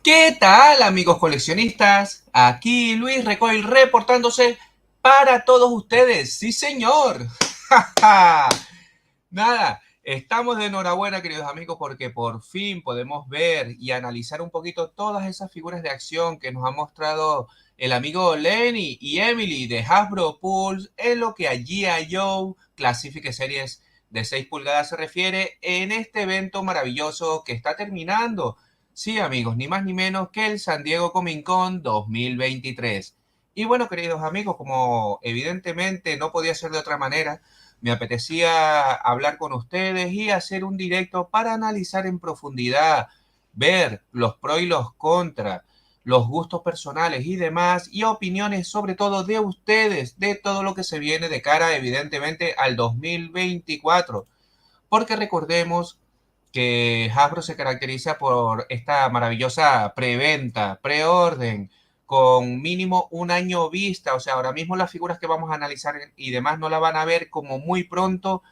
¿Qué tal, amigos coleccionistas? Aquí Luis Recoil reportándose para todos ustedes. Sí, señor. Nada, estamos de enhorabuena, queridos amigos, porque por fin podemos ver y analizar un poquito todas esas figuras de acción que nos ha mostrado el amigo Lenny y Emily de Hasbro Pulse en lo que a G.I. Joe Classific Series de 6 pulgadas se refiere en este evento maravilloso que está terminando. Sí, amigos, ni más ni menos que el San Diego Comic Con 2023. Y bueno, queridos amigos, como evidentemente no podía ser de otra manera, me apetecía hablar con ustedes y hacer un directo para analizar en profundidad, ver los pros y los contras, los gustos personales y demás, y opiniones sobre todo de ustedes, de todo lo que se viene de cara evidentemente al 2024. Porque recordemos que Hasbro se caracteriza por esta maravillosa preventa, preorden, con mínimo un año vista. O sea, ahora mismo las figuras que vamos a analizar y demás no la van a ver como muy pronto.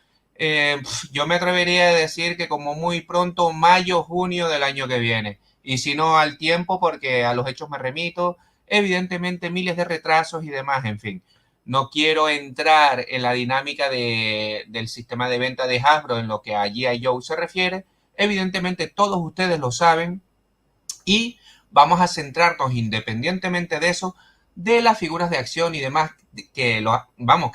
Yo me atrevería a decir que como muy pronto, mayo, junio del año que viene. Y si no al tiempo, porque a los hechos me remito, evidentemente miles de retrasos y demás, en fin. No quiero entrar en la dinámica del sistema de venta de Hasbro en lo que a G.I. Joe se refiere. Evidentemente todos ustedes lo saben y vamos a centrarnos independientemente de eso, de las figuras de acción y demás que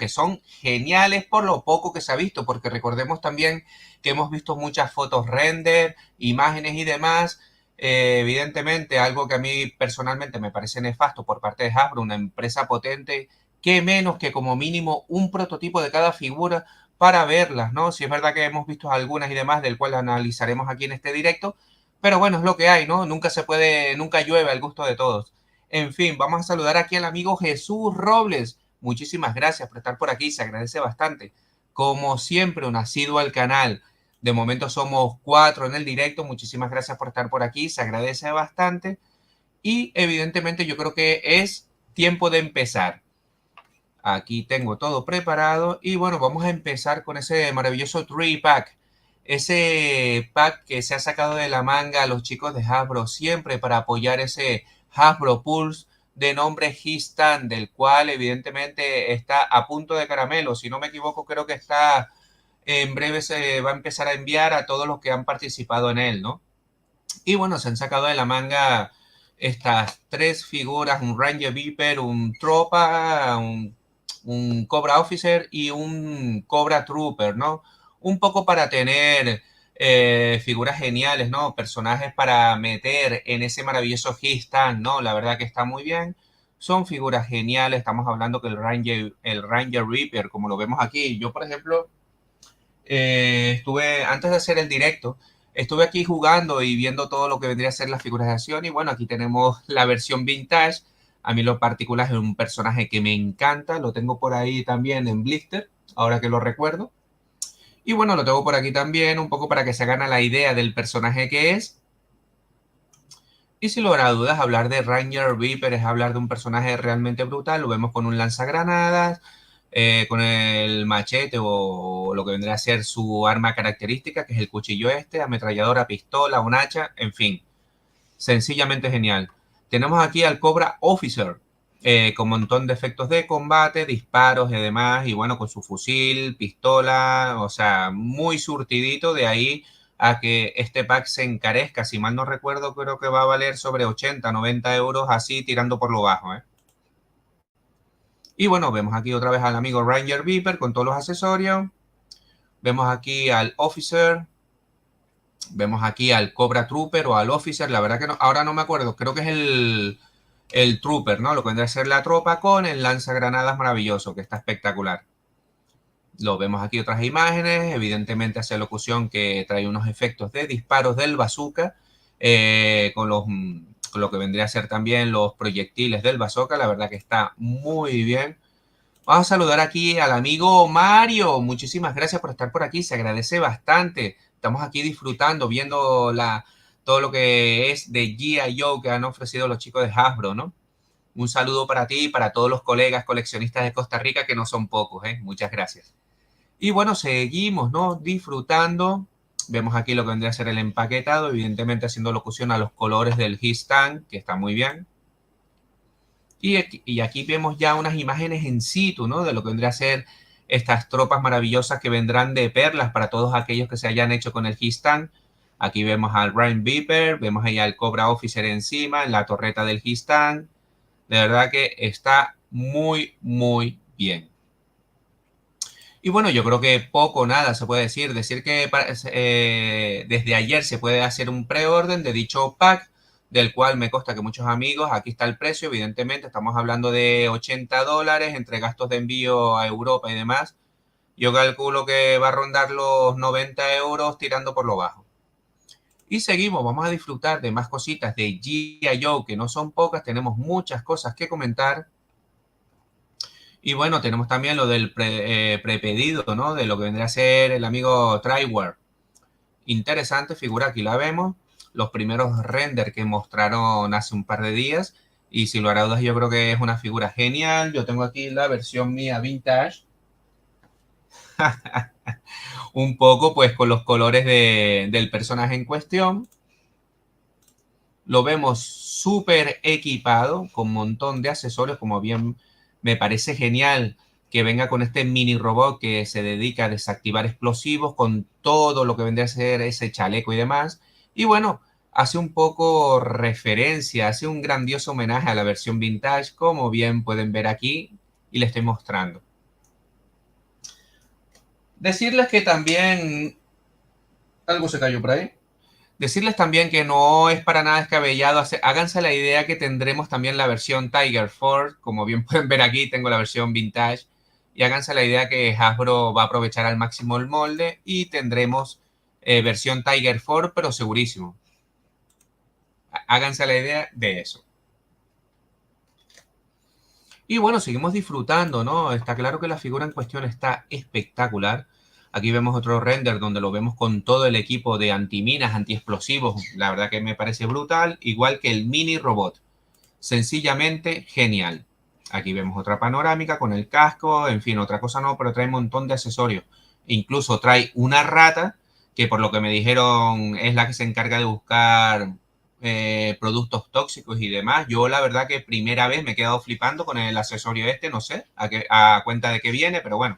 son geniales por lo poco que se ha visto, porque recordemos también que hemos visto muchas fotos render, imágenes y demás. Evidentemente, algo que a mí personalmente me parece nefasto por parte de Hasbro, una empresa potente, que menos que como mínimo un prototipo de cada figura para verlas, ¿no? Si es verdad que hemos visto algunas y demás, del cual analizaremos aquí en este directo, pero bueno, es lo que hay, ¿no? Nunca se puede, nunca llueve al gusto de todos. En fin, vamos a saludar aquí al amigo Jesús Robles. Muchísimas gracias por estar por aquí, se agradece bastante. Como siempre, un asiduo al canal. De momento somos 4 en el directo. Muchísimas gracias por estar por aquí, se agradece bastante. Y evidentemente yo creo que es tiempo de empezar. Aquí tengo todo preparado y bueno, vamos a empezar con ese maravilloso 3-pack. Ese pack que se ha sacado de la manga a los chicos de Hasbro siempre para apoyar ese Hasbro Pulse de nombre Histan, del cual evidentemente está a punto de caramelo. Si no me equivoco, creo que está en breve se va a empezar a enviar a todos los que han participado en él, ¿no? Y bueno, se han sacado de la manga estas tres figuras, un Ranger Viper, un Tropa, un Cobra Officer y un Cobra Trooper, ¿no? Un poco para tener figuras geniales, ¿no? Personajes para meter en ese maravilloso Histan, ¿no? La verdad que está muy bien. Son figuras geniales, estamos hablando que el Ranger Reaper, como lo vemos aquí, yo por ejemplo, estuve, antes de hacer el directo, estuve aquí jugando y viendo todo lo que vendría a ser las figuras de acción y bueno, aquí tenemos la versión vintage. A mí lo particular es un personaje que me encanta, lo tengo por ahí también en blister, ahora que lo recuerdo. Y bueno, lo tengo por aquí también, un poco para que se hagan a la idea del personaje que es. Y sin lugar a dudas, hablar de Ranger Viper es hablar de un personaje realmente brutal. Lo vemos con un lanzagranadas, con el machete o lo que vendría a ser su arma característica, que es el cuchillo este, ametralladora, pistola, un hacha, en fin, sencillamente genial. Tenemos aquí al Cobra Officer, con un montón de efectos de combate, disparos y demás, y bueno, con su fusil, pistola, o sea, muy surtidito, de ahí a que este pack se encarezca. Si mal no recuerdo, creo que va a valer sobre 80, 90 euros, así tirando por lo bajo, ¿eh? Y bueno, vemos aquí otra vez al amigo Ranger Viper con todos los accesorios. Vemos aquí al Officer. Vemos aquí al Cobra Trooper o al Officer. La verdad que no, ahora no me acuerdo. Creo que es el Trooper, ¿no? Lo que vendría a ser la tropa con el lanzagranadas maravilloso, que está espectacular. Lo vemos aquí otras imágenes. Evidentemente hace locución que trae unos efectos de disparos del bazooka. Con lo que vendría a ser también los proyectiles del bazooka. La verdad que está muy bien. Vamos a saludar aquí al amigo Mario. Muchísimas gracias por estar por aquí. Se agradece bastante. Estamos aquí disfrutando, viendo todo lo que es de G.I. Joe que han ofrecido los chicos de Hasbro, ¿no? Un saludo para ti y para todos los colegas coleccionistas de Costa Rica, que no son pocos, ¿eh? Muchas gracias. Y bueno, seguimos, ¿no? Disfrutando Vemos aquí lo que vendría a ser el empaquetado, evidentemente haciendo locución a los colores del Histan, que está muy bien. Y aquí vemos ya unas imágenes en situ, ¿no? De lo que vendría a ser estas tropas maravillosas que vendrán de perlas para todos aquellos que se hayan hecho con el Histan. Aquí vemos al Ryan Viper, vemos ahí al Cobra Officer encima, en la torreta del Histan. De verdad que está muy, muy bien. Y bueno, yo creo que poco o nada se puede decir. Decir que desde ayer se puede hacer un preorden de dicho pack, del cual me consta que muchos amigos, aquí está el precio, evidentemente, estamos hablando de $80 entre gastos de envío a Europa y demás. Yo calculo que va a rondar los 90 euros tirando por lo bajo. Y seguimos, vamos a disfrutar de más cositas de G.I. Joe, que no son pocas, tenemos muchas cosas que comentar. Y bueno, tenemos también lo del prepedido, ¿no? De lo que vendría a ser el amigo Triware. Interesante figura, aquí la vemos. Los primeros render que mostraron hace un par de días. Y sin lugar a dudas, yo creo que es una figura genial. Yo tengo aquí la versión mía vintage. Un poco, pues, con los colores del personaje en cuestión. Lo vemos súper equipado, con un montón de accesorios, como bien me parece genial que venga con este mini robot que se dedica a desactivar explosivos, con todo lo que vendría a ser ese chaleco y demás. Y bueno, hace un poco referencia, hace un grandioso homenaje a la versión vintage, como bien pueden ver aquí, y les estoy mostrando. Decirles que también... Algo se cayó por ahí. Decirles también que no es para nada descabellado. Háganse la idea que tendremos también la versión Tiger Ford. Como bien pueden ver aquí, tengo la versión vintage. Y háganse la idea que Hasbro va a aprovechar al máximo el molde y tendremos versión Tiger Ford, pero segurísimo. Háganse la idea de eso. Y bueno, seguimos disfrutando, ¿no? Está claro que la figura en cuestión está espectacular. Aquí vemos otro render donde lo vemos con todo el equipo de antiminas, antiexplosivos. La verdad que me parece brutal, igual que el mini robot. Sencillamente genial. Aquí vemos otra panorámica con el casco, en fin, otra cosa no, pero trae un montón de accesorios. Incluso trae una rata, que por lo que me dijeron es la que se encarga de buscar productos tóxicos y demás. Yo la verdad que primera vez me he quedado flipando con el accesorio este, no sé a cuenta de qué viene, pero bueno.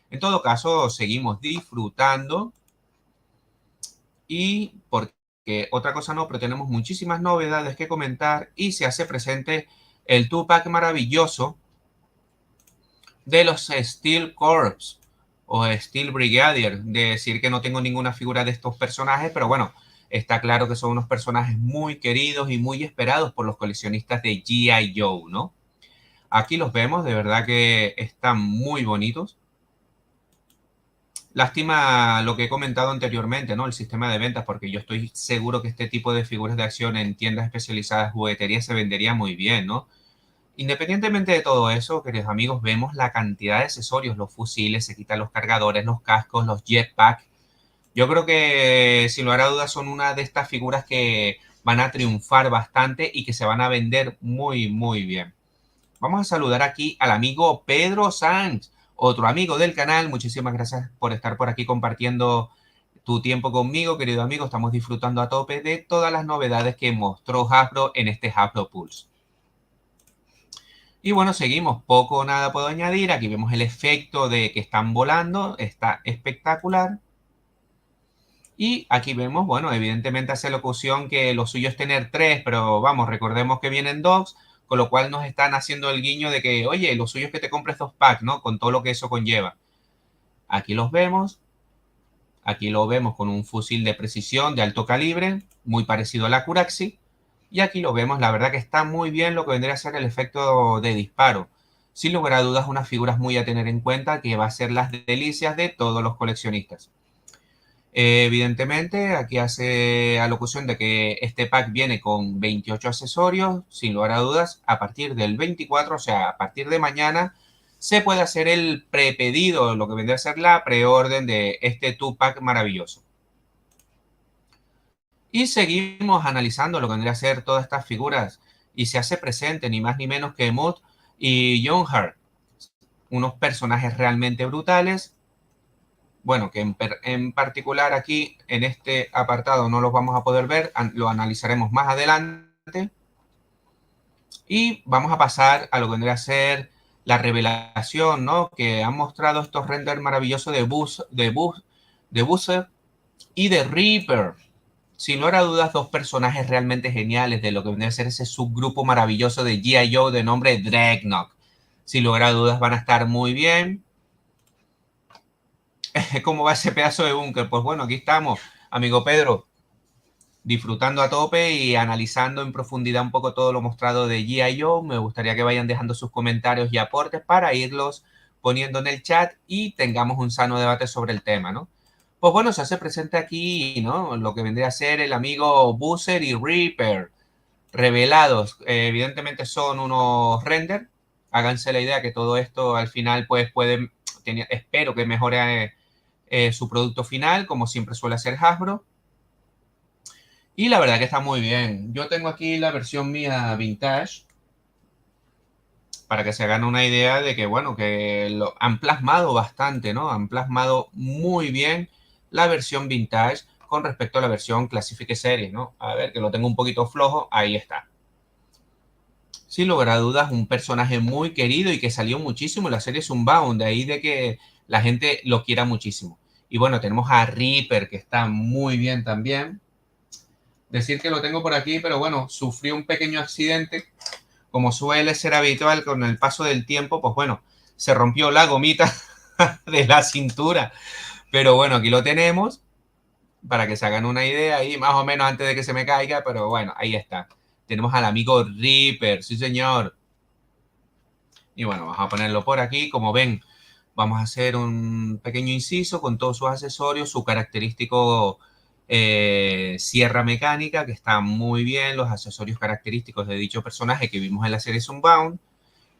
En todo caso, seguimos disfrutando y porque otra cosa no, pero tenemos muchísimas novedades que comentar y se hace presente el two-pack maravilloso de los Steel Corps o Steel Brigadier. De decir que no tengo ninguna figura de estos personajes, pero bueno, está claro que son unos personajes muy queridos y muy esperados por los coleccionistas de G.I. Joe, ¿no? Aquí los vemos, de verdad que están muy bonitos. Lástima lo que he comentado anteriormente, ¿no? El sistema de ventas, porque yo estoy seguro que este tipo de figuras de acción en tiendas especializadas, jugueterías, se vendería muy bien, ¿no? Independientemente de todo eso, queridos amigos, vemos la cantidad de accesorios, los fusiles, se quitan los cargadores, los cascos, los jetpacks. Yo creo que, sin lugar a dudas, son una de estas figuras que van a triunfar bastante y que se van a vender muy, muy bien. Vamos a saludar aquí al amigo Pedro Sanz, otro amigo del canal. Muchísimas gracias por estar por aquí compartiendo tu tiempo conmigo, querido amigo. Estamos disfrutando a tope de todas las novedades que mostró Hasbro en este Hasbro Pulse. Y bueno, seguimos. Poco o nada puedo añadir. Aquí vemos el efecto de que están volando. Está espectacular. Y aquí vemos, bueno, evidentemente hace locución que lo suyo es tener tres, pero vamos, recordemos que vienen dos, con lo cual nos están haciendo el guiño de que, oye, lo suyo es que te compres dos packs, ¿no? Con todo lo que eso conlleva. Aquí los vemos. Aquí lo vemos con un fusil de precisión de alto calibre, muy parecido a la Curaxi. Y aquí lo vemos, la verdad que está muy bien lo que vendría a ser el efecto de disparo. Sin lugar a dudas, unas figuras muy a tener en cuenta que va a ser las delicias de todos los coleccionistas. Evidentemente, aquí hace alocución de que este pack viene con 28 accesorios, sin lugar a dudas, a partir del 24, o sea, a partir de mañana, se puede hacer el prepedido, lo que vendría a ser la preorden de este two-pack maravilloso. Y seguimos analizando lo que vendría a ser todas estas figuras y se hace presente ni más ni menos que Mood y John Hart, unos personajes realmente brutales. bueno, que en particular aquí en este apartado no los vamos a poder ver, lo analizaremos más adelante. Y vamos a pasar a lo que vendría a ser la revelación, ¿no? Que han mostrado estos renders maravillosos de Buzzer y de Reaper. Sin lugar a dudas, dos personajes realmente geniales de lo que vendría a ser ese subgrupo maravilloso de G.I. Joe de nombre Dreadnought. Sin lugar a dudas, van a estar muy bien. ¿Cómo va ese pedazo de búnker? Pues bueno, aquí estamos, amigo Pedro, disfrutando a tope y analizando en profundidad un poco todo lo mostrado de G.I. Joe. Me gustaría que vayan dejando sus comentarios y aportes para irlos poniendo en el chat y tengamos un sano debate sobre el tema, ¿no? Pues bueno, se hace presente aquí, ¿no? Lo que vendría a ser el amigo Buzzer y Reaper revelados. Evidentemente son unos render. Háganse la idea que todo esto al final pues puede, espero que mejore su producto final, como siempre suele hacer Hasbro. Y la verdad que está muy bien. Yo tengo aquí la versión mía vintage para que se hagan una idea de que, bueno, que lo han plasmado bastante, ¿no? Han plasmado muy bien la versión vintage con respecto a la versión Classic Series, ¿no? A ver, que lo tengo un poquito flojo, ahí está. Sin lugar a dudas, un personaje muy querido y que salió muchísimo en la serie Unbound, de ahí de que la gente lo quiera muchísimo. Y bueno, tenemos a Reaper, que está muy bien también. Decir que lo tengo por aquí, pero bueno, sufrió un pequeño accidente, como suele ser habitual con el paso del tiempo, pues bueno, se rompió la gomita de la cintura. Pero bueno, aquí lo tenemos para que se hagan una idea ahí, más o menos antes de que se me caiga, pero bueno, ahí está. Tenemos al amigo Reaper, sí señor. Y bueno, vamos a ponerlo por aquí. Como ven, vamos a hacer un pequeño inciso con todos sus accesorios, su característico sierra mecánica, que está muy bien, los accesorios característicos de dicho personaje que vimos en la serie Unbound.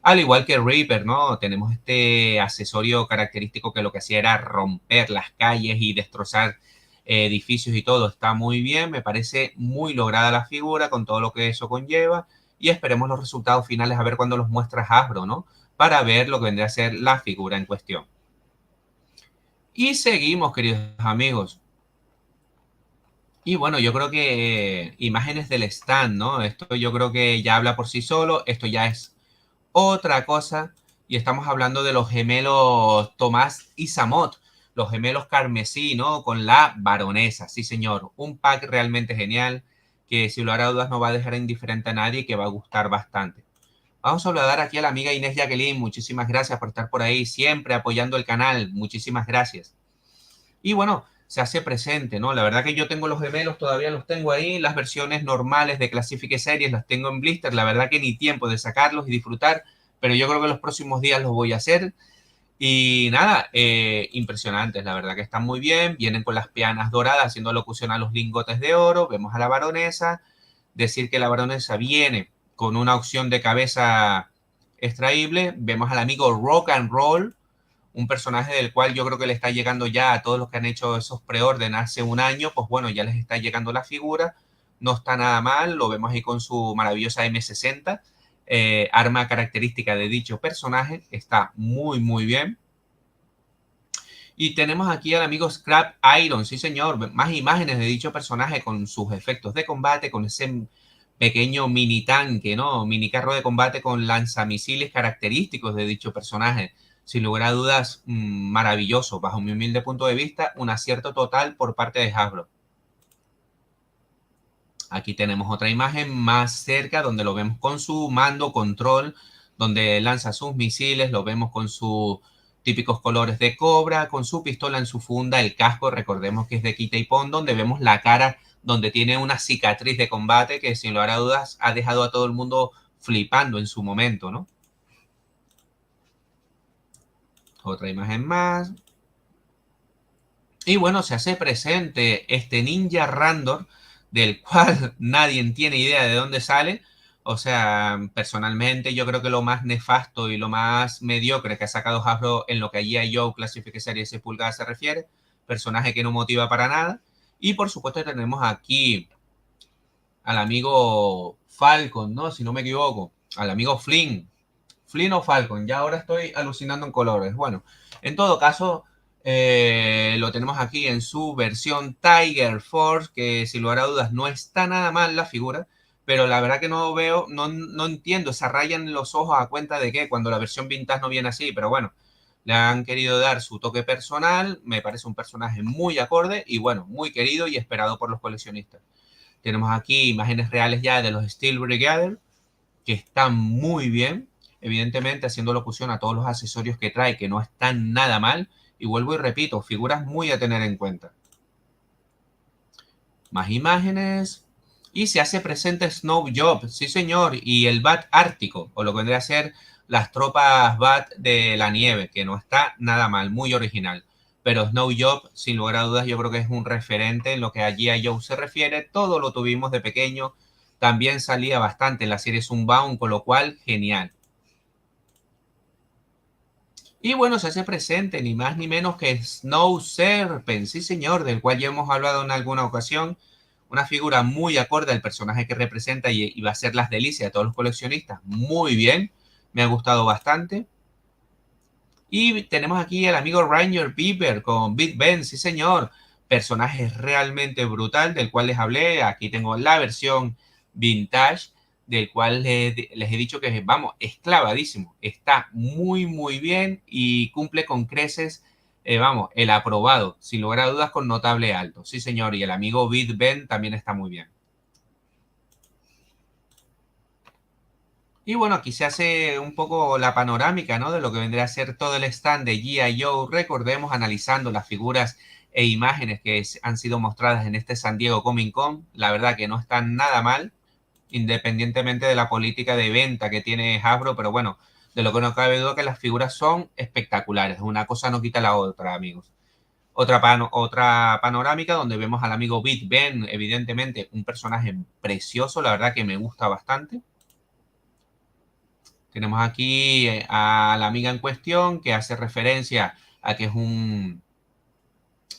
Al igual que Reaper, ¿no? Tenemos este accesorio característico que lo que hacía era romper las calles y destrozar edificios y todo. Está muy bien, me parece muy lograda la figura con todo lo que eso conlleva y esperemos los resultados finales a ver cuándo los muestra Hasbro, ¿no? Para ver lo que vendría a ser la figura en cuestión. Y seguimos, queridos amigos. Y bueno, yo creo que imágenes del stand, ¿no? Esto yo creo que ya habla por sí solo. Esto ya es otra cosa. Y estamos hablando de los gemelos Tomás y Samot, los gemelos carmesí, ¿no? Con la baronesa, sí señor. Un pack realmente genial que sin lugar a dudas no va a dejar indiferente a nadie y que va a gustar bastante. Vamos a saludar aquí a la amiga Inés Jacqueline. Muchísimas gracias por estar por ahí, siempre apoyando el canal. Muchísimas gracias. Y bueno, se hace presente, ¿no? La verdad que yo tengo los gemelos, todavía los tengo ahí, las versiones normales de Classic Series las tengo en blister, la verdad que ni tiempo de sacarlos y disfrutar, pero yo creo que los próximos días los voy a hacer. Y nada, impresionantes, la verdad que están muy bien, vienen con las peanas doradas haciendo locución a los lingotes de oro, vemos a la baronesa, decir que la baronesa viene con una opción de cabeza extraíble, vemos al amigo Rock and Roll, un personaje del cual yo creo que le está llegando ya a todos los que han hecho esos preorden hace un año, pues bueno, ya les está llegando la figura, no está nada mal, lo vemos ahí con su maravillosa M60, arma característica de dicho personaje, está muy muy bien. Y tenemos aquí al amigo Scrap Iron, sí señor, más imágenes de dicho personaje con sus efectos de combate, con ese pequeño mini tanque, ¿no? Mini carro de combate con lanzamisiles característicos de dicho personaje. Sin lugar a dudas, maravilloso. Bajo mi humilde punto de vista, un acierto total por parte de Hasbro. Aquí tenemos otra imagen más cerca donde lo vemos con su mando control, donde lanza sus misiles, lo vemos con sus típicos colores de cobra, con su pistola en su funda, el casco, recordemos que es de Quita y Pon, donde vemos la cara, donde tiene una cicatriz de combate que sin lugar a dudas ha dejado a todo el mundo flipando en su momento, ¿no? Otra imagen más. Y bueno, se hace presente este Ninja Random, del cual nadie tiene idea de dónde sale. O sea, personalmente yo creo que lo más nefasto y lo más mediocre que ha sacado Hasbro en lo que allí a Joe Classic Series 6 pulgadas se refiere. Personaje que no motiva para nada. Y por supuesto tenemos aquí al amigo Falcon, ¿no? Si no me equivoco. Al amigo Flynn. Flynn o Falcon. Ya ahora estoy alucinando en colores. Bueno, en todo caso, Lo tenemos aquí en su versión Tiger Force, que sin lugar a dudas no está nada mal la figura, pero la verdad que no veo, no entiendo esa raya en los ojos a cuenta de que cuando la versión vintage no viene así, pero bueno, le han querido dar su toque personal, me parece un personaje muy acorde y bueno, muy querido y esperado por los coleccionistas. Tenemos aquí imágenes reales ya de los Steel Brigadier, que están muy bien, evidentemente haciendo locución a todos los accesorios que trae, que no están nada mal. Y vuelvo y repito, figuras muy a tener en cuenta. Más imágenes. Y se hace presente Snow Job, sí señor, y el Bat Ártico, o lo que vendría a ser las tropas Bat de la nieve, que no está nada mal, muy original. Pero Snow Job, sin lugar a dudas, yo creo que es un referente en lo que allí a Joe se refiere. Todo lo tuvimos de pequeño. También salía bastante en la serie Sunbound, con lo cual, genial. Y bueno, se hace presente ni más ni menos que Snow Serpent, sí señor, del cual ya hemos hablado en alguna ocasión. Una figura muy acorde al personaje que representa y va a ser las delicias de todos los coleccionistas. Muy bien, me ha gustado bastante. Y tenemos aquí al amigo Ranger Beaver con Big Ben, sí señor. Personaje realmente brutal del cual les hablé. Aquí tengo la versión vintage del cual les he dicho que, vamos, es clavadísimo. Está muy, muy bien y cumple con creces, vamos, el aprobado, sin lugar a dudas, con notable alto. Sí señor, y el amigo Big Ben también está muy bien. Y bueno, aquí se hace un poco la panorámica, ¿no? De lo que vendría a ser todo el stand de G.I. Joe. Recordemos, analizando las figuras e imágenes que han sido mostradas en este San Diego Comic Con. La verdad que no están nada mal, independientemente de la política de venta que tiene Hasbro, pero bueno, de lo que no cabe duda que las figuras son espectaculares. Una cosa no quita la otra, amigos. Otra panorámica donde vemos al amigo Big Ben, evidentemente un personaje precioso, la verdad que me gusta bastante. Tenemos aquí a la amiga en cuestión que hace referencia a que es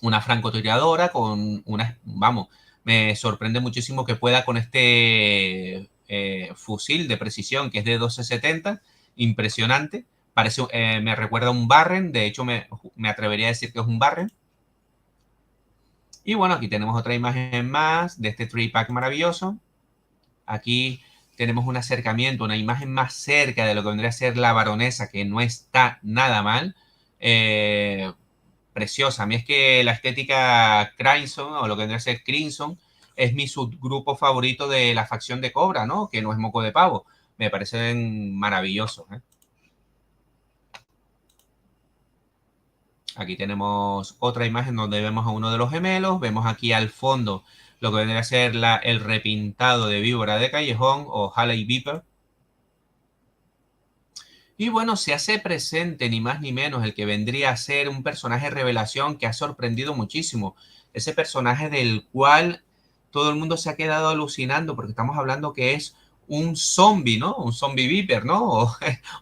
una francotiradora con una, vamos, me sorprende muchísimo que pueda con este fusil de precisión que es de 1270, impresionante. Parece, me recuerda a un Barren, de hecho me atrevería a decir que es un Barren. Y bueno, aquí tenemos otra imagen más de este 3-pack maravilloso. Aquí tenemos un acercamiento, una imagen más cerca de lo que vendría a ser la baronesa, que no está nada mal. Eh, Preciosa. A mí es que la estética Crimson, o lo que vendría a ser Crimson, es mi subgrupo favorito de la facción de Cobra, ¿no? Que no es moco de pavo. Me parecen maravillosos, ¿eh? Aquí tenemos otra imagen donde vemos a uno de los gemelos. Vemos aquí al fondo lo que vendría a ser el repintado de víbora de callejón o Halley Viper. Y bueno, se hace presente ni más ni menos el que vendría a ser un personaje revelación que ha sorprendido muchísimo. Ese personaje del cual todo el mundo se ha quedado alucinando porque estamos hablando que es un zombie, ¿no? Un zombie viper, ¿no?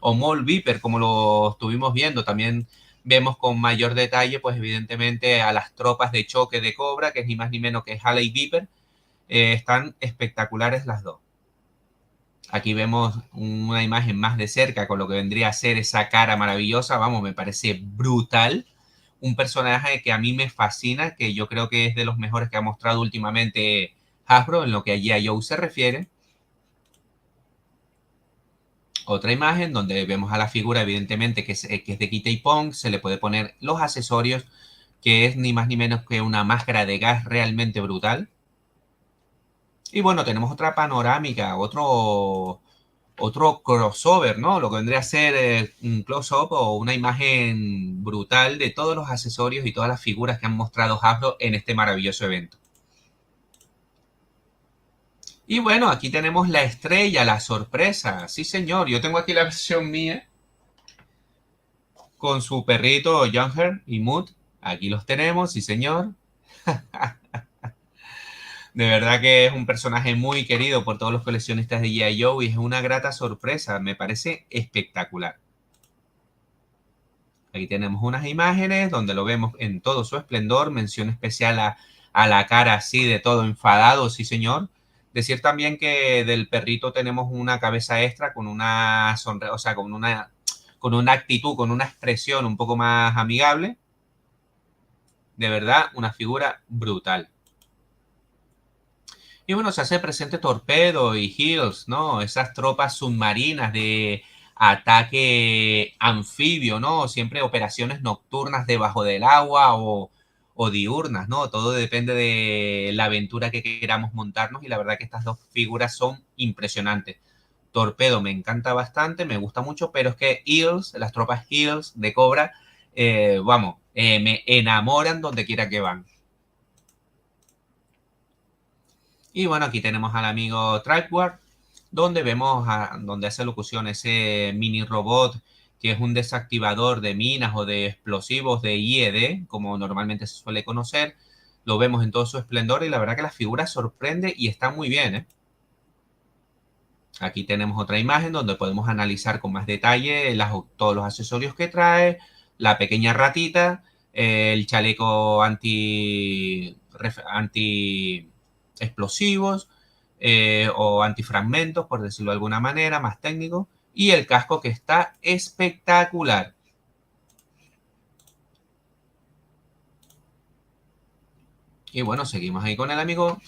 O mole viper, como lo estuvimos viendo. También vemos con mayor detalle, pues evidentemente a las tropas de choque de Cobra, que es ni más ni menos que Halley Viper. Están espectaculares las dos. Aquí vemos una imagen más de cerca con lo que vendría a ser esa cara maravillosa. Vamos, me parece brutal. Un personaje que a mí me fascina, que yo creo que es de los mejores que ha mostrado últimamente Hasbro en lo que allí a Joe se refiere. Otra imagen donde vemos a la figura, evidentemente, que es de Kitty Pong. Se le puede poner los accesorios, que es ni más ni menos que una máscara de gas realmente brutal. Y bueno, tenemos otra panorámica, otro crossover, ¿no? Lo que vendría a ser un close-up o una imagen brutal de todos los accesorios y todas las figuras que han mostrado Hasbro en este maravilloso evento. Y bueno, aquí tenemos la estrella, la sorpresa. Sí, señor, yo tengo aquí la versión mía con su perrito Younger y Mood. Aquí los tenemos, sí, señor. De verdad que es un personaje muy querido por todos los coleccionistas de G.I. Joe y es una grata sorpresa. Me parece espectacular. Ahí tenemos unas imágenes donde lo vemos en todo su esplendor. Mención especial a la cara así de todo enfadado, sí señor. Decir también que del perrito tenemos una cabeza extra con una sonrisa, o sea, con una actitud, con una expresión un poco más amigable. De verdad, una figura brutal. Y bueno, se hace presente Torpedo y Hills, ¿no? Esas tropas submarinas de ataque anfibio, ¿no? Siempre operaciones nocturnas debajo del agua o diurnas, ¿no? Todo depende de la aventura que queramos montarnos y la verdad que estas dos figuras son impresionantes. Torpedo me encanta bastante, me gusta mucho, pero es que Hills, las tropas Hills de Cobra, vamos, me enamoran donde quiera que van. Y bueno, aquí tenemos al amigo Tripwire, donde vemos donde hace locución ese mini robot que es un desactivador de minas o de explosivos de IED, como normalmente se suele conocer. Lo vemos en todo su esplendor y la verdad que la figura sorprende y está muy bien, ¿eh? Aquí tenemos otra imagen donde podemos analizar con más detalle todos los accesorios que trae, la pequeña ratita, el chaleco anti explosivos o antifragmentos, por decirlo de alguna manera, más técnico, y el casco que está espectacular. Y bueno, seguimos ahí con el amigo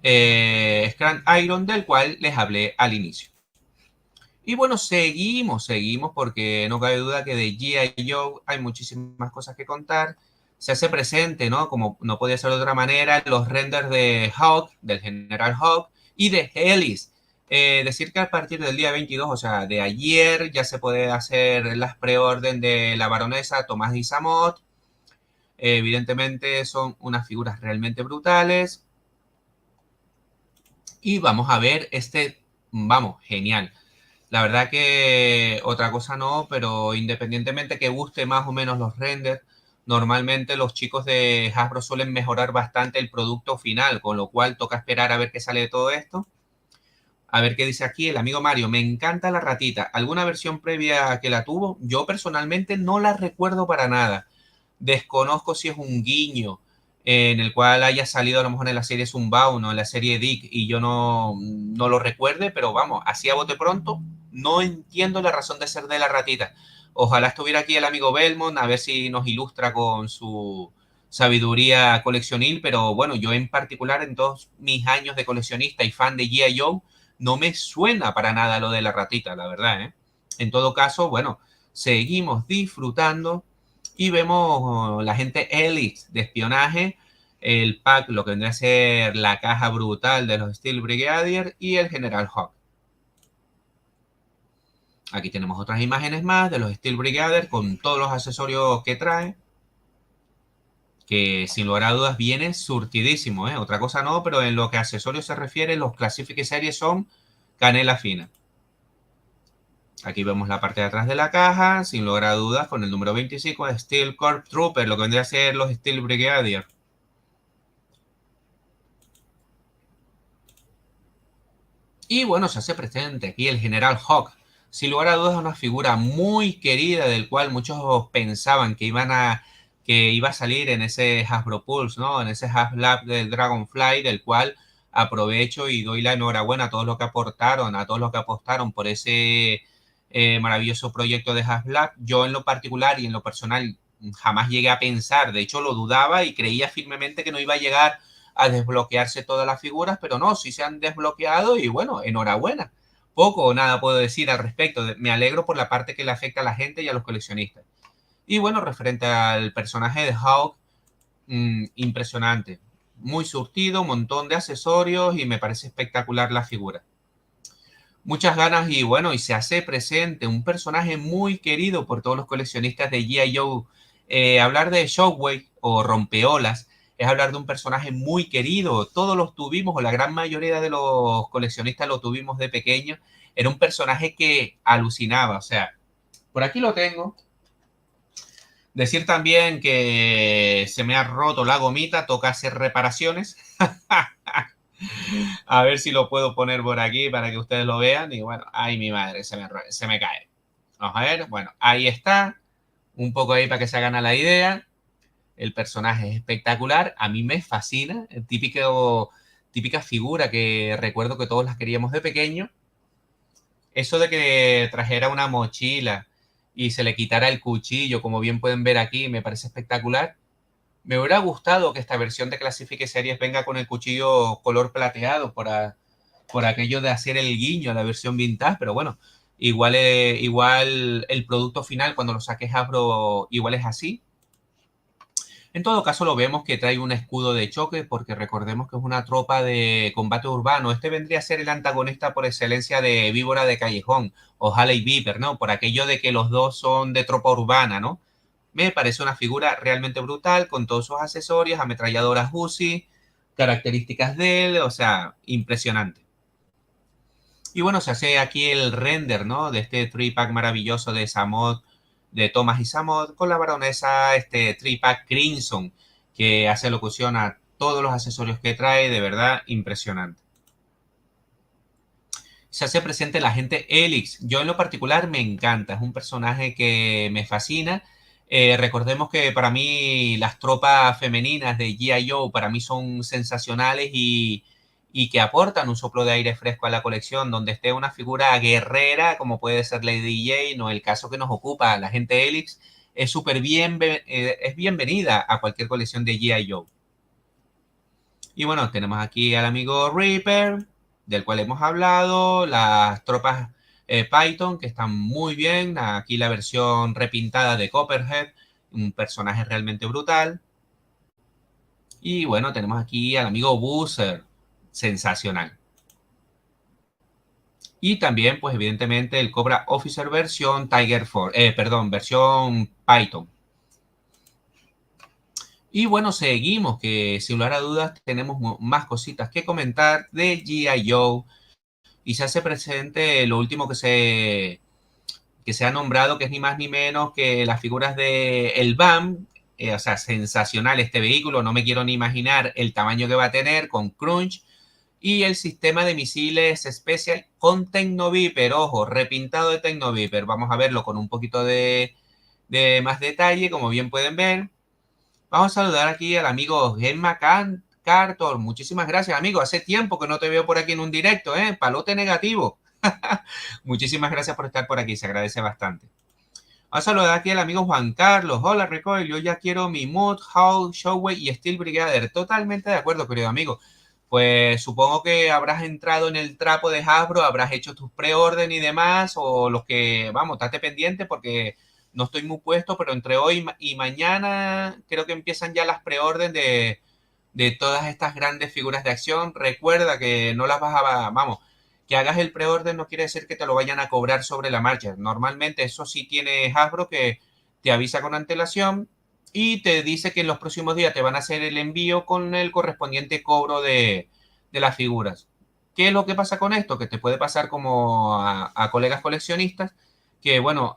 Scrant Iron, del cual les hablé al inicio. Y bueno, seguimos, porque no cabe duda que de G.I. Joe hay muchísimas cosas que contar. Se hace presente, ¿no? Como no podía ser de otra manera, los renders de Hawk, del General Hawk, y de Hellis. Decir que a partir del día 22, o sea, de ayer, ya se puede hacer las preorden de la baronesa Tomás Isamot. Evidentemente son unas figuras realmente brutales. Y vamos a ver vamos, genial. La verdad que otra cosa no, pero independientemente que guste más o menos los renders, normalmente los chicos de Hasbro suelen mejorar bastante el producto final, con lo cual toca esperar a ver qué sale de todo esto. A ver qué dice aquí el amigo Mario. Me encanta la ratita. ¿Alguna versión previa que la tuvo? Yo personalmente no la recuerdo para nada. Desconozco si es un guiño en el cual haya salido a lo mejor en la serie Zunbound o en la serie Dick y yo no lo recuerde, pero vamos, así a bote pronto, no entiendo la razón de ser de la ratita. Ojalá estuviera aquí el amigo Belmont a ver si nos ilustra con su sabiduría coleccionil, pero bueno, yo en particular en todos mis años de coleccionista y fan de G.I. Joe, no me suena para nada lo de la ratita, la verdad, ¿eh? En todo caso, bueno, seguimos disfrutando y vemos la gente Elite de espionaje, el pack, lo que vendría a ser la caja brutal de los Steel Brigadier y el General Hawk. Aquí tenemos otras imágenes más de los Steel Brigadier con todos los accesorios que trae, que sin lugar a dudas viene surtidísimo, ¿eh? Otra cosa no, pero en lo que a accesorios se refiere, los Classific Series son canela fina. Aquí vemos la parte de atrás de la caja, sin lugar a dudas, con el número 25, Steel Corps Trooper, lo que vendría a ser los Steel Brigadier. Y bueno, se hace presente aquí el General Hawk. Sin lugar a dudas, una figura muy querida del cual muchos pensaban que iba a salir en ese Hasbro Pulse, ¿no? En ese HasLab del Dragonfly, del cual aprovecho y doy la enhorabuena a todos los que aportaron, a todos los que apostaron por ese maravilloso proyecto de HasLab. Yo en lo particular y en lo personal jamás llegué a pensar, de hecho lo dudaba y creía firmemente que no iba a llegar a desbloquearse todas las figuras, pero no, sí se han desbloqueado y bueno, enhorabuena. Poco o nada puedo decir al respecto. Me alegro por la parte que le afecta a la gente y a los coleccionistas. Y bueno, referente al personaje de Hawk, impresionante. Muy surtido, un montón de accesorios y me parece espectacular la figura. Muchas ganas y bueno, y se hace presente un personaje muy querido por todos los coleccionistas de G.I. Joe. Hablar de Shockwave o Rompeolas es hablar de un personaje muy querido. Todos los tuvimos, o la gran mayoría de los coleccionistas lo tuvimos de pequeño. Era un personaje que alucinaba. O sea, por aquí lo tengo. Decir también que se me ha roto la gomita, toca hacer reparaciones. A ver si lo puedo poner por aquí para que ustedes lo vean. Y bueno, ay, mi madre, se me cae. Vamos a ver, bueno, ahí está. Un poco ahí para que se hagan a la idea. El personaje es espectacular. A mí me fascina. Típica figura que recuerdo que todos las queríamos de pequeño. Eso de que trajera una mochila y se le quitara el cuchillo, como bien pueden ver aquí, me parece espectacular. Me hubiera gustado que esta versión de Classifique Series venga con el cuchillo color plateado por aquello de hacer el guiño a la versión vintage, pero bueno, igual el producto final cuando lo saques Hasbro igual es así. En todo caso lo vemos que trae un escudo de choque porque recordemos que es una tropa de combate urbano. Este vendría a ser el antagonista por excelencia de Víbora de Callejón o Halley Viper, ¿no? Por aquello de que los dos son de tropa urbana, ¿no? Me parece una figura realmente brutal con todos sus accesorios, ametralladoras Uzi, características de él, o sea, impresionante. Y bueno, se hace aquí el render, ¿no? De este tripack maravilloso de Samod, de Thomas y Samod, con la baronesa, este tripack Crimson, que hace locución a todos los accesorios que trae, de verdad, impresionante. Se hace presente la gente Helix. Yo en lo particular me encanta, es un personaje que me fascina. Recordemos que para mí las tropas femeninas de G.I. Joe para mí son sensacionales y que aportan un soplo de aire fresco a la colección, donde esté una figura guerrera como puede ser Lady Jane o el caso que nos ocupa, la gente Helix, es súper es bienvenida a cualquier colección de G.I. Joe. Y bueno, tenemos aquí al amigo Reaper, del cual hemos hablado, las tropas Python, que están muy bien, aquí la versión repintada de Copperhead, un personaje realmente brutal. Y bueno, tenemos aquí al amigo Boozer, sensacional. Y también, pues evidentemente, el Cobra Officer versión Tiger Force, perdón, versión Python. Y bueno, seguimos, que sin lugar a dudas tenemos más cositas que comentar de G.I. Joe. Y se hace presente lo último que se ha nombrado, que es ni más ni menos que las figuras de el BAM, o sea, sensacional este vehículo, no me quiero ni imaginar el tamaño que va a tener con Crunch, y el sistema de misiles Special con Tecnoviper, ojo, repintado de Tecnoviper, vamos a verlo con un poquito de más detalle, como bien pueden ver. Vamos a saludar aquí al amigo Gemma Cartor. Muchísimas gracias, amigo. Hace tiempo que no te veo por aquí en un directo, ¿eh? Palote negativo. Muchísimas gracias por estar por aquí. Se agradece bastante. Vamos a saludar aquí al amigo Juan Carlos. Hola, Recoil. Yo ya quiero mi Mood, Howl, Showway y Steel Brigadier. Totalmente de acuerdo, querido amigo. Pues supongo que habrás entrado en el trapo de Hasbro, habrás hecho tus preorden y demás, o los que, vamos, estate pendiente porque no estoy muy puesto, pero entre hoy y mañana creo que empiezan ya las preorden de todas estas grandes figuras de acción. Recuerda que no las vas a, vamos, que hagas el preorden no quiere decir que te lo vayan a cobrar sobre la marcha. Normalmente eso sí tiene Hasbro, que te avisa con antelación y te dice que en los próximos días te van a hacer el envío con el correspondiente cobro de las figuras. ¿Qué es lo que pasa con esto? Que te puede pasar como a colegas coleccionistas que, bueno,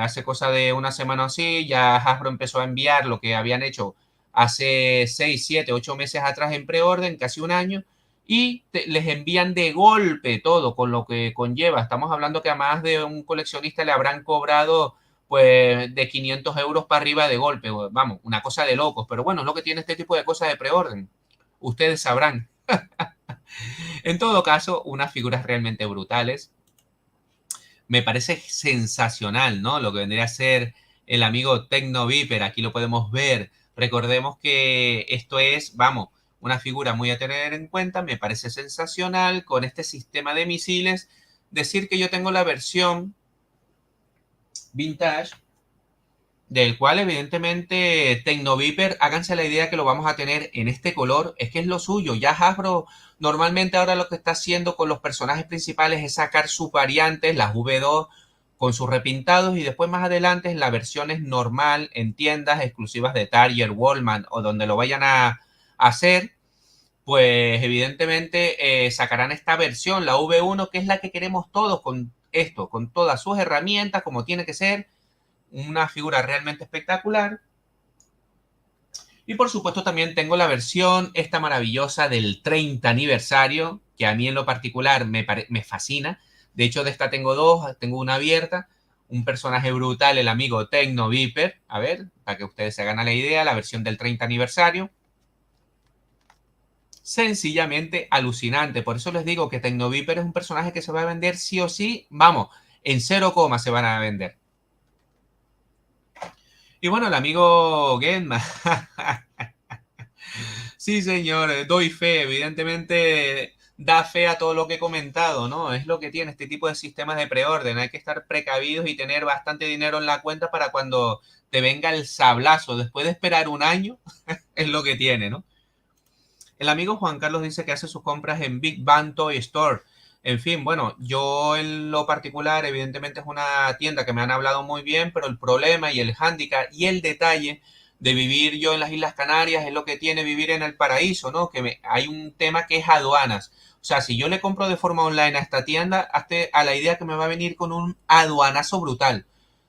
hace cosa de una semana o así, ya Hasbro empezó a enviar lo que habían hecho hace 6, 7, 8 meses atrás en preorden, casi un año, y les envían de golpe todo, con lo que conlleva. Estamos hablando que a más de un coleccionista le habrán cobrado pues de 500 euros para arriba de golpe. Vamos, una cosa de locos, pero bueno, es lo que tiene este tipo de cosas de preorden. Ustedes sabrán. En todo caso, unas figuras realmente brutales. Me parece sensacional, ¿no? Lo que vendría a ser el amigo Tecno Viper, aquí lo podemos ver. Recordemos que esto es, vamos, una figura muy a tener en cuenta, me parece sensacional con este sistema de misiles. Decir que yo tengo la versión vintage, del cual evidentemente Tecnoviper, háganse la idea que lo vamos a tener en este color, es que es lo suyo. Ya Hasbro normalmente ahora lo que está haciendo con los personajes principales es sacar sus variantes, las V2 con sus repintados, y después más adelante en las versiones normal en tiendas exclusivas de Target, Walmart o donde lo vayan a hacer, pues evidentemente sacarán esta versión, la V1, que es la que queremos todos con esto, con todas sus herramientas como tiene que ser, una figura realmente espectacular. Y por supuesto también tengo la versión esta maravillosa del 30 aniversario, que a mí en lo particular me fascina. De hecho, de esta tengo dos, tengo una abierta, un personaje brutal, el amigo Tecno Viper. A ver, para que ustedes se hagan la idea, la versión del 30 aniversario. Sencillamente alucinante. Por eso les digo que Tecno Viper es un personaje que se va a vender sí o sí. Vamos, en 0, se van a vender. Y bueno, el amigo Genma. Sí, señor, doy fe, evidentemente da fe a todo lo que he comentado, ¿no? Es lo que tiene este tipo de sistemas de preorden. Hay que estar precavidos y tener bastante dinero en la cuenta para cuando te venga el sablazo. Después de esperar un año, es lo que tiene, ¿no? El amigo Juan Carlos dice que hace sus compras en Big Bang Toy Store. En fin, bueno, yo en lo particular, evidentemente es una tienda que me han hablado muy bien, pero el problema y el hándicap y el detalle de vivir yo en las Islas Canarias es lo que tiene vivir en el paraíso, ¿no? Hay un tema que es aduanas. O sea, si yo le compro de forma online a esta tienda, hazte a la idea que me va a venir con un aduanazo brutal.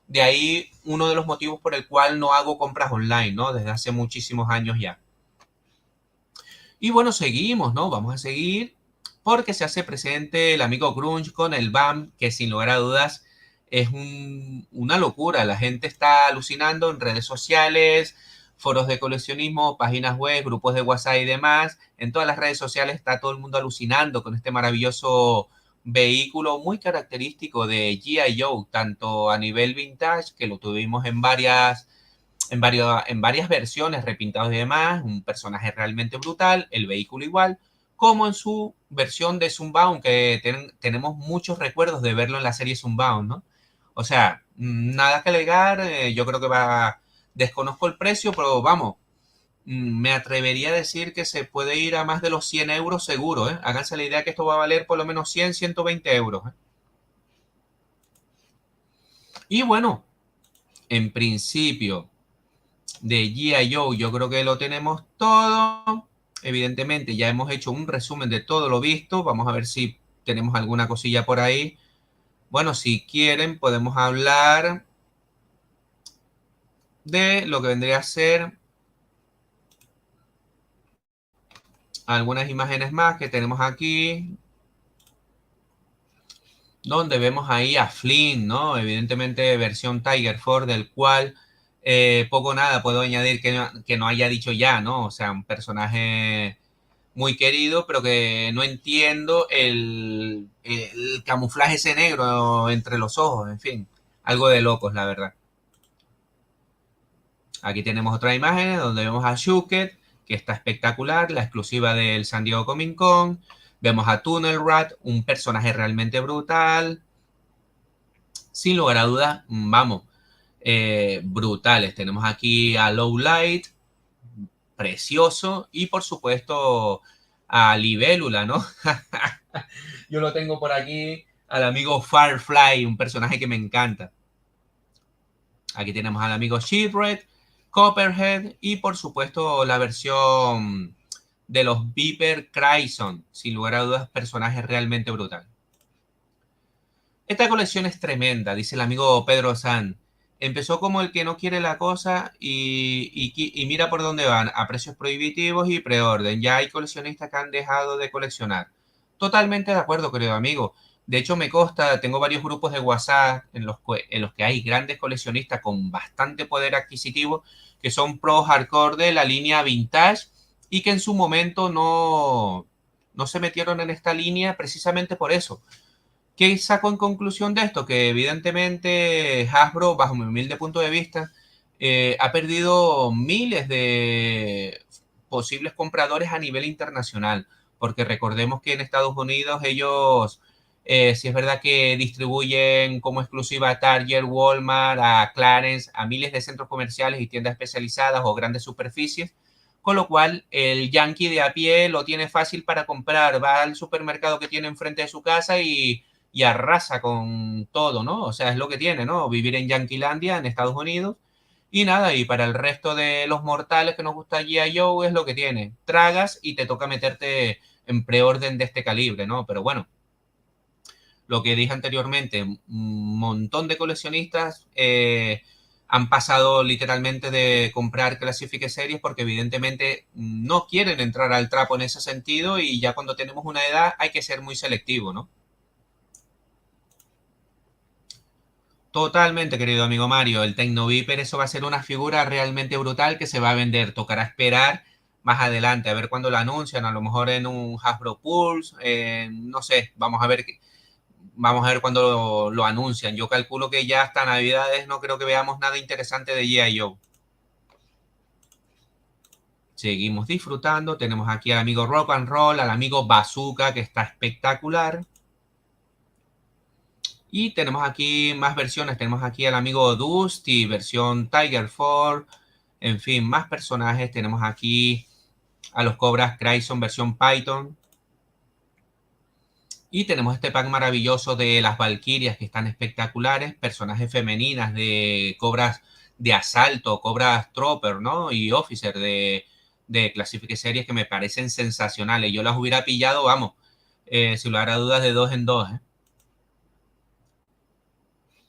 De ahí uno de los motivos por el cual no hago compras online, ¿no? Desde hace muchísimos años ya. Y bueno, seguimos, ¿no? Vamos a seguir porque se hace presente el amigo Grunge con el BAM, que sin lugar a dudas es una locura. La gente está alucinando en redes sociales, foros de coleccionismo, páginas web, grupos de WhatsApp y demás. En todas las redes sociales está todo el mundo alucinando con este maravilloso vehículo muy característico de G.I. Joe, tanto a nivel vintage, que lo tuvimos en varias versiones repintados y demás, un personaje realmente brutal, el vehículo igual, como en su versión de Zunbound, que tenemos muchos recuerdos de verlo en la serie Zunbound, ¿no? O sea, nada que alegar, yo creo que desconozco el precio, pero vamos, me atrevería a decir que se puede ir a más de los 100 euros seguro, ¿eh? Háganse la idea que esto va a valer por lo menos 100, 120 euros, ¿eh? Y bueno, en principio, de G.I. Joe, yo creo que lo tenemos todo. Evidentemente, ya hemos hecho un resumen de todo lo visto. Vamos a ver si tenemos alguna cosilla por ahí. Bueno, si quieren, podemos hablar de lo que vendría a ser algunas imágenes más que tenemos aquí, donde vemos ahí a Flynn, ¿no? Evidentemente, versión Tiger Force, del cual poco o nada puedo añadir que no haya dicho ya, ¿no? O sea, un personaje muy querido, pero que no entiendo el camuflaje ese negro entre los ojos, en fin, algo de locos, la verdad. Aquí tenemos otra imagen donde vemos a Shuket, que está espectacular, la exclusiva del San Diego Comic Con. Vemos a Tunnel Rat, un personaje realmente brutal. Sin lugar a dudas, vamos, brutales. Tenemos aquí a Low Light, precioso, y por supuesto a Libélula, ¿no? Yo lo tengo por aquí al amigo Firefly, un personaje que me encanta. Aquí tenemos al amigo Shipwreck, Copperhead y por supuesto la versión de los Viper Cryson. Sin lugar a dudas, personaje realmente brutal. Esta colección es tremenda, dice el amigo Pedro San. Empezó como el que no quiere la cosa y mira por dónde van, a precios prohibitivos y preorden. Ya hay coleccionistas que han dejado de coleccionar. Totalmente de acuerdo, querido amigo. De hecho, me consta, tengo varios grupos de WhatsApp en los que hay grandes coleccionistas con bastante poder adquisitivo que son pro hardcore de la línea vintage y que en su momento no se metieron en esta línea precisamente por eso. ¿Qué saco en conclusión de esto? Que evidentemente Hasbro, bajo mi humilde punto de vista, ha perdido miles de posibles compradores a nivel internacional, porque recordemos que en Estados Unidos ellos, si es verdad que distribuyen como exclusiva a Target, Walmart, a Clarence, a miles de centros comerciales y tiendas especializadas o grandes superficies, con lo cual el yankee de a pie lo tiene fácil para comprar, va al supermercado que tiene enfrente de su casa y arrasa con todo, ¿no? O sea, es lo que tiene, ¿no? Vivir en Yanquilandia, en Estados Unidos. Y nada, y para el resto de los mortales que nos gusta G.I. Joe es lo que tiene. Tragas y te toca meterte en preorden de este calibre, ¿no? Pero bueno, lo que dije anteriormente, un montón de coleccionistas han pasado literalmente de comprar Classific Series porque evidentemente no quieren entrar al trapo en ese sentido y ya cuando tenemos una edad hay que ser muy selectivo, ¿no? Totalmente, querido amigo Mario. El Tecno Viper, eso va a ser una figura realmente brutal que se va a vender. Tocará esperar más adelante, a ver cuándo lo anuncian, a lo mejor en un Hasbro Pulse, no sé, vamos a ver. vamos a ver cuándo lo anuncian. Yo calculo que ya hasta Navidades no creo que veamos nada interesante de G.I. Joe. Seguimos disfrutando. Tenemos aquí al amigo Rock and Roll, al amigo Bazooka, que está espectacular. Y tenemos aquí más versiones. Tenemos aquí al amigo Dusty, versión Tiger Fall. En fin, más personajes. Tenemos aquí a los Cobras Cryson, versión Python. Y tenemos este pack maravilloso de las Valkyrias, que están espectaculares. Personajes femeninas de Cobras de asalto, Cobras Trooper, ¿no? Y Officer de Classific Series, que me parecen sensacionales. Yo las hubiera pillado, vamos, sin lugar a dudas, de dos en dos, ¿eh?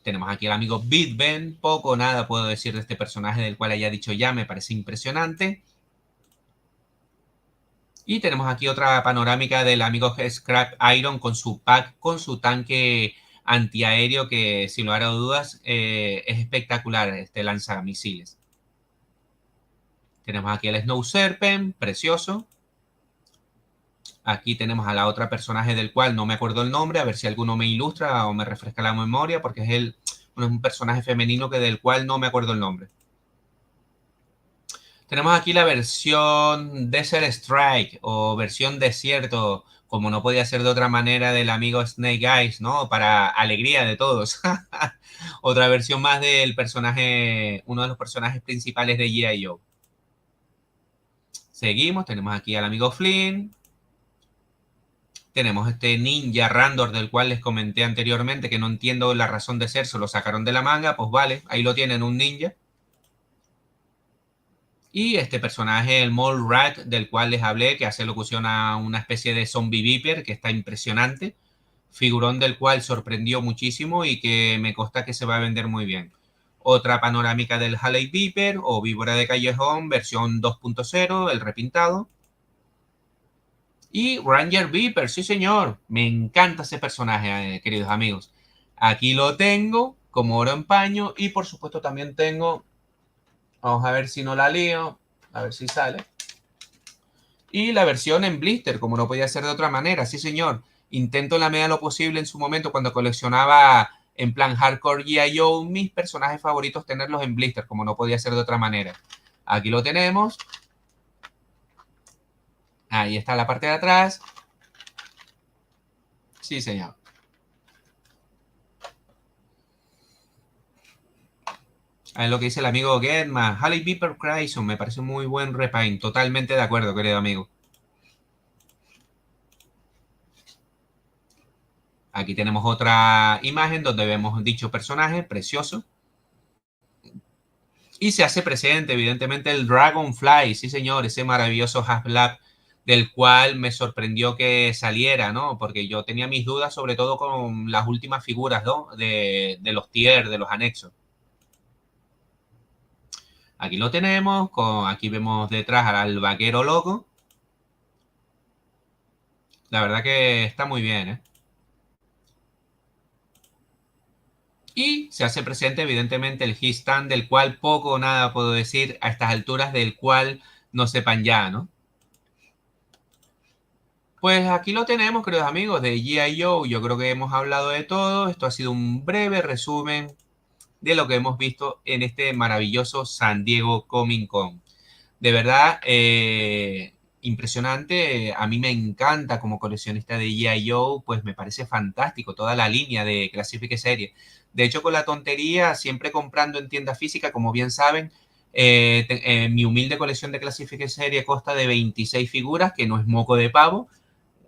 Tenemos aquí al amigo Big Ben. Poco o nada puedo decir de este personaje del cual haya dicho ya, me parece impresionante. Y tenemos aquí otra panorámica del amigo Scrap Iron con su pack, con su tanque antiaéreo que sin lugar a dudas es espectacular, este lanzamisiles. Tenemos aquí el Snow Serpent, precioso. Aquí tenemos a la otra personaje del cual no me acuerdo el nombre, a ver si alguno me ilustra o me refresca la memoria, porque es un personaje femenino del cual no me acuerdo el nombre. Tenemos aquí la versión Desert Strike o versión desierto, como no podía ser de otra manera, del amigo Snake Eyes, ¿no? Para alegría de todos. Otra versión más del personaje, uno de los personajes principales de G.I. Joe. Seguimos, tenemos aquí al amigo Flynn. Tenemos este ninja Randor del cual les comenté anteriormente que no entiendo la razón de ser, se lo sacaron de la manga, pues vale, ahí lo tienen, un ninja. Y este personaje, el Mole Rat, del cual les hablé, que hace locución a una especie de zombie viper, que está impresionante. Figurón del cual sorprendió muchísimo y que me consta que se va a vender muy bien. Otra panorámica del Halley Viper o víbora de callejón, versión 2.0, el repintado. Y Ranger Viper, sí señor. Me encanta ese personaje, queridos amigos. Aquí lo tengo como oro en paño y por supuesto también tengo... Vamos a ver si no la lío. A ver si sale. Y la versión en blister, como no podía ser de otra manera. Sí, señor. Intento en la medida de lo posible en su momento cuando coleccionaba en plan hardcore G.I. Joe mis personajes favoritos tenerlos en blister, como no podía ser de otra manera. Aquí lo tenemos. Ahí está la parte de atrás. Sí, señor. Es lo que dice el amigo Getman. Halley Viper Cryson. Me parece un muy buen repaint. Totalmente de acuerdo, querido amigo. Aquí tenemos otra imagen donde vemos dicho personaje precioso. Y se hace presente, evidentemente, el Dragonfly. Sí, señor, ese maravilloso Haslab del cual me sorprendió que saliera, ¿no? Porque yo tenía mis dudas, sobre todo con las últimas figuras, ¿no? De los tier, de los anexos. Aquí lo tenemos. Aquí vemos detrás al vaquero loco. La verdad que está muy bien, ¿eh? Y se hace presente, evidentemente, el Stand, del cual poco o nada puedo decir a estas alturas, del cual no sepan ya, ¿no? Pues aquí lo tenemos, queridos amigos, de G.I. Joe. Yo creo que hemos hablado de todo. Esto ha sido un breve resumen de lo que hemos visto en este maravilloso San Diego Comic Con. De verdad, impresionante. A mí me encanta como coleccionista de G.I. Joe, pues me parece fantástico toda la línea de Classific Series. De hecho, con la tontería, siempre comprando en tienda física, como bien saben, mi humilde colección de Classific Series consta de 26 figuras, que no es moco de pavo.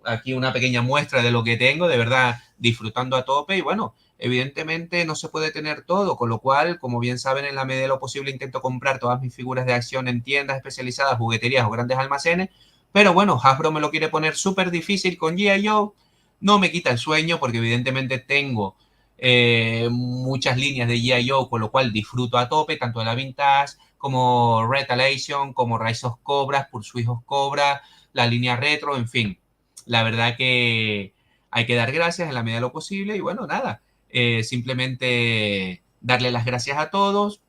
Aquí una pequeña muestra de lo que tengo, de verdad, disfrutando a tope. Y bueno, evidentemente no se puede tener todo, con lo cual, como bien saben, en la medida de lo posible intento comprar todas mis figuras de acción en tiendas especializadas, jugueterías o grandes almacenes. Pero bueno, Hasbro me lo quiere poner súper difícil con G.I. Joe. No me quita el sueño porque evidentemente tengo muchas líneas de G.I. Joe, con lo cual disfruto a tope, tanto de la Vintage como Retaliation, como Rise of Cobra, Pursuit of Cobra, la línea retro, en fin. La verdad que hay que dar gracias en la medida de lo posible y bueno, nada, simplemente darle las gracias a todos.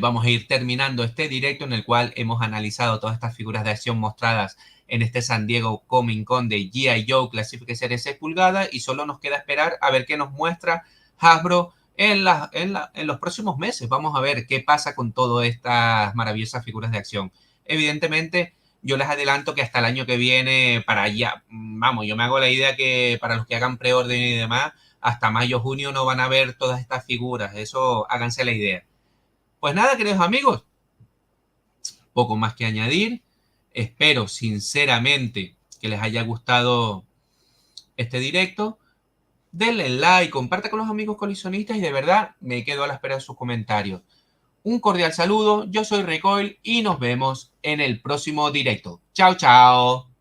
vamos a ir terminando este directo en el cual hemos analizado todas estas figuras de acción mostradas en este San Diego Comic Con de G.I. Joe Classifique Serie 6 pulgadas, y solo nos queda esperar a ver qué nos muestra Hasbro en los próximos meses. Vamos a ver qué pasa con todas estas maravillosas figuras de acción. Evidentemente, yo les adelanto que hasta el año que viene, para allá, vamos, yo me hago la idea que para los que hagan preorden y demás, hasta mayo, junio no van a ver todas estas figuras. Eso háganse la idea. Pues nada, queridos amigos, poco más que añadir. Espero sinceramente que les haya gustado este directo. Denle like, comparta con los amigos colisionistas y de verdad me quedo a la espera de sus comentarios. Un cordial saludo, yo soy Recoil y nos vemos en el próximo directo. Chao, chao.